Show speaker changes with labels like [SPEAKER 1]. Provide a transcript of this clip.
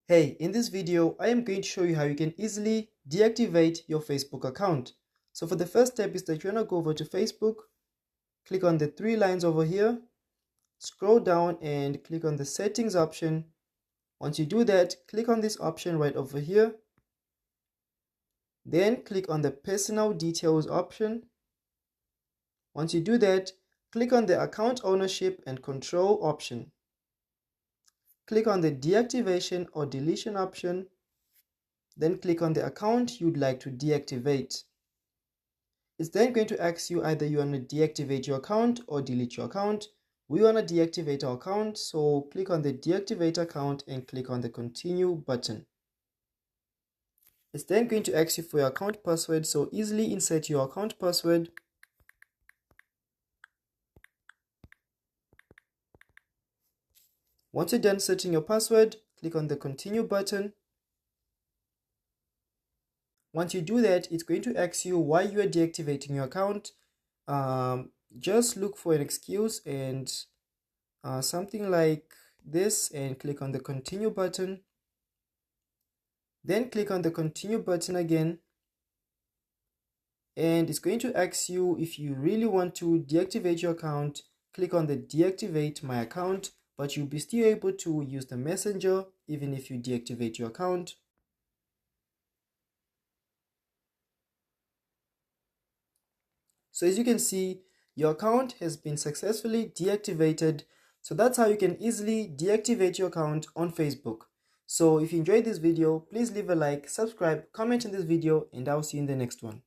[SPEAKER 1] Hey, in this video, I am going to show you how you can easily deactivate your Facebook account. So for the first step is that you're going to go over to Facebook, click on the three lines over here, scroll down and click on the settings option. Once you do that, click on this option right over here. Then click on the personal details option. Once you do that, click on the account ownership and control option. Click on the deactivation or deletion option. Then click on the account you'd like to deactivate. It's then going to ask you either you want to deactivate your account or delete your account. We want to deactivate our account, so click on the deactivate account and click on the continue button. It's then going to ask you for your account password, so easily insert your account password. Once you're done setting your password, click on the continue button. Once you do that, it's going to ask you why you are deactivating your account. Just look for an excuse and something like this and click on the continue button. Then click on the continue button again. And it's going to ask you if you really want to deactivate your account. Click on the deactivate my account, but you'll be still able to use the messenger even if you deactivate your account. So as you can see, your account has been successfully deactivated. So that's how you can easily deactivate your account on Facebook. So if you enjoyed this video, please leave a like, subscribe, comment on this video, and I'll see you in the next one.